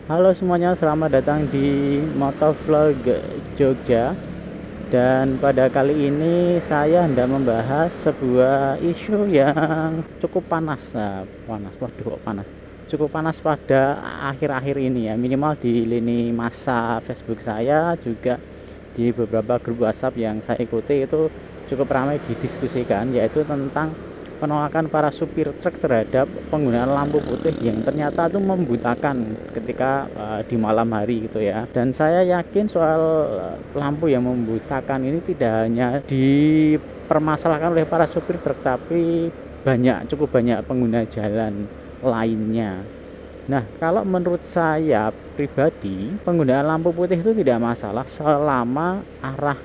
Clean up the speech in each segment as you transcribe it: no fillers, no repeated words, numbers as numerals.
Halo semuanya, selamat datang di Motovlog Jogja. Dan pada kali ini saya hendak membahas sebuah isu yang cukup panas. Waduh kok panas. Cukup panas pada akhir-akhir ini ya, minimal di lini masa Facebook saya, juga di beberapa grup WhatsApp yang saya ikuti itu cukup ramai didiskusikan, yaitu tentang penolakan para supir truk terhadap penggunaan lampu putih yang ternyata itu membutakan ketika di malam hari gitu ya. Dan saya yakin soal lampu yang membutakan ini tidak hanya dipermasalahkan oleh para supir truk, tapi cukup banyak pengguna jalan lainnya. Nah, kalau menurut saya pribadi, penggunaan lampu putih itu tidak masalah selama arah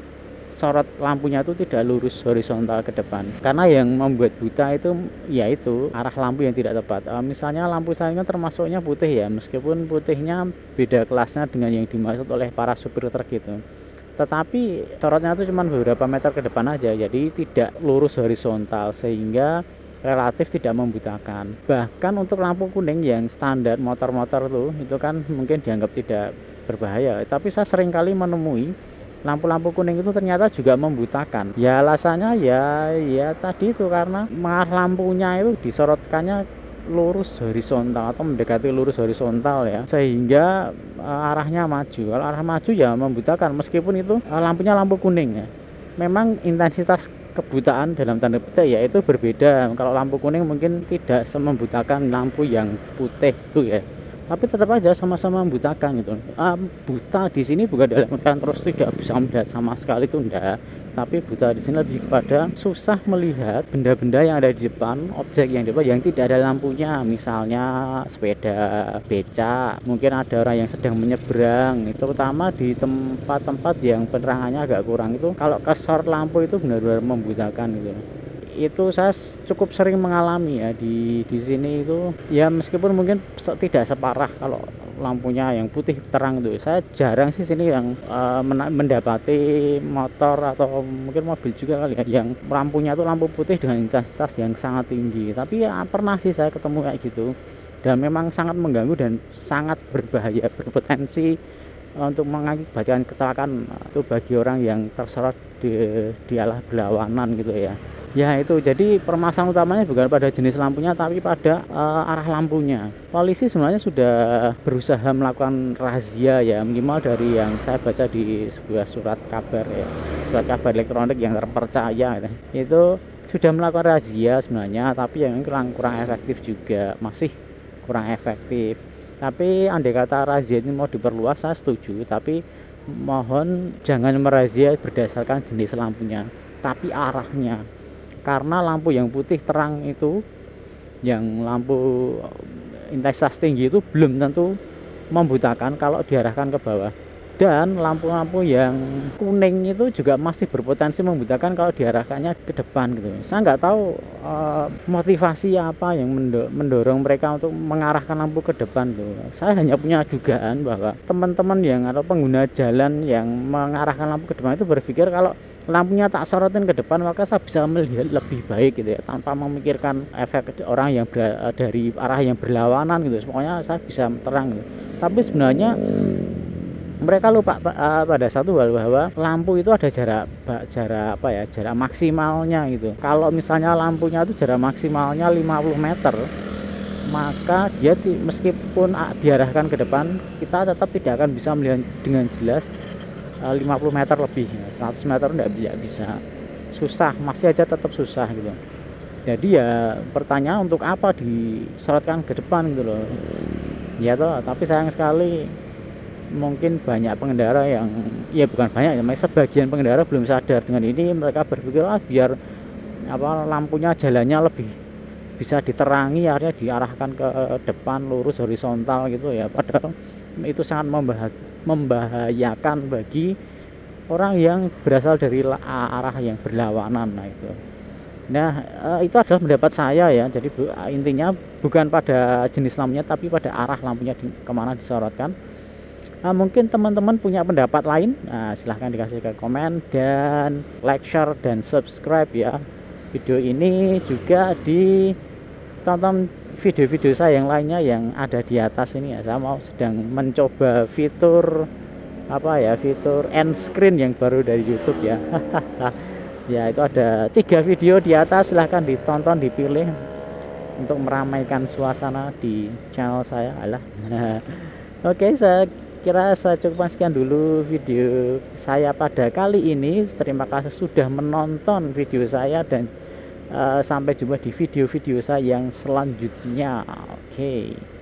sorot lampunya itu tidak lurus horizontal ke depan. Karena yang membuat buta itu yaitu arah lampu yang tidak tepat. Misalnya lampu saya kan termasuknya putih ya, meskipun putihnya beda kelasnya dengan yang dimaksud oleh para supir truk itu. Tetapi sorotnya itu cuma beberapa meter ke depan aja, jadi tidak lurus horizontal sehingga relatif tidak membutakan. Bahkan untuk lampu kuning yang standar motor-motor tuh itu kan mungkin dianggap tidak berbahaya, tapi saya sering kali menemui lampu-lampu kuning itu ternyata juga membutakan. Ya alasannya ya tadi itu karena lampunya itu disorotkannya lurus horizontal atau mendekati lurus horizontal ya, sehingga arahnya maju. Kalau arah maju ya membutakan, meskipun itu lampunya lampu kuning ya. Memang intensitas kebutaan dalam tanda petik ya itu berbeda. Kalau lampu kuning mungkin tidak semembutakan lampu yang putih itu ya, tapi tetap aja sama-sama membutakan gitu. Buta di sini bukan dalam artian terus tidak bisa melihat sama sekali, itu enggak, tapi buta di sini lebih kepada susah melihat benda-benda yang ada di depan, objek yang di depan yang tidak ada lampunya, misalnya sepeda, becak, mungkin ada orang yang sedang menyeberang, itu terutama di tempat-tempat yang penerangannya agak kurang, itu kalau kesorot lampu itu benar-benar membutakan gitu. Itu saya cukup sering mengalami ya di sini itu ya, meskipun mungkin tidak separah kalau lampunya yang putih terang itu. Saya jarang sih sini yang mendapati motor atau mungkin mobil juga kali ya yang lampunya itu lampu putih dengan intensitas yang sangat tinggi. Tapi ya pernah sih saya ketemu kayak gitu, dan memang sangat mengganggu dan sangat berbahaya, berpotensi untuk mengakibatkan kecelakaan itu bagi orang yang tersorot di arah berlawanan gitu ya. Ya itu, jadi permasalahan utamanya bukan pada jenis lampunya tapi pada arah lampunya. Polisi sebenarnya sudah berusaha melakukan razia ya, minimal dari yang saya baca di sebuah surat kabar ya, surat kabar elektronik yang terpercaya gitu. Itu sudah melakukan razia sebenarnya, tapi yang kurang efektif juga, masih kurang efektif. Tapi andai kata razia ini mau diperluas, saya setuju, tapi mohon jangan merazia berdasarkan jenis lampunya, tapi arahnya. Karena lampu yang putih terang itu, yang lampu intensitas tinggi itu belum tentu membutakan kalau diarahkan ke bawah, dan lampu-lampu yang kuning itu juga masih berpotensi membutakan kalau diarahkannya ke depan gitu. Saya nggak tahu motivasi apa yang mendorong mereka untuk mengarahkan lampu ke depan tuh. Saya hanya punya dugaan bahwa teman-teman yang atau pengguna jalan yang mengarahkan lampu ke depan itu berpikir kalau lampunya tak sorotin ke depan maka saya bisa melihat lebih baik gitu ya, tanpa memikirkan efek orang yang dari arah yang berlawanan gitu. Pokoknya saya bisa terang gitu. Tapi sebenarnya mereka lupa pada satu hal, bahwa lampu itu ada jarak maksimalnya gitu. Kalau misalnya lampunya itu jarak maksimalnya 50 meter, maka dia meskipun diarahkan ke depan, kita tetap tidak akan bisa melihat dengan jelas 50 meter lebih, 100 meter tidak bisa, susah, masih aja tetap susah gitu. Jadi ya pertanyaan, untuk apa disorotkan ke depan gitu loh ya toh. Tapi sayang sekali mungkin banyak pengendara yang, ya bukan banyak ya, sebagian pengendara belum sadar dengan ini. Mereka berpikir biar lampunya jalannya lebih bisa diterangi, akhirnya diarahkan ke depan lurus horizontal gitu ya, padahal itu sangat membahayakan bagi orang yang berasal dari arah yang berlawanan. Itu adalah pendapat saya ya. Jadi intinya bukan pada jenis lampunya tapi pada arah lampunya kemana disorotkan. Mungkin teman-teman punya pendapat lain, silahkan dikasih ke komen, dan like, share, dan subscribe ya video ini. Juga ditonton video-video saya yang lainnya yang ada di atas ini ya, saya mau sedang mencoba fitur apa ya, fitur end screen yang baru dari YouTube ya. Ya itu ada 3 video di atas, silahkan ditonton, dipilih untuk meramaikan suasana di channel saya. Alah. Oke, saya kira saya cukupkan sekian dulu video saya pada kali ini. Terima kasih sudah menonton video saya dan sampai jumpa di video-video saya yang selanjutnya. Oke.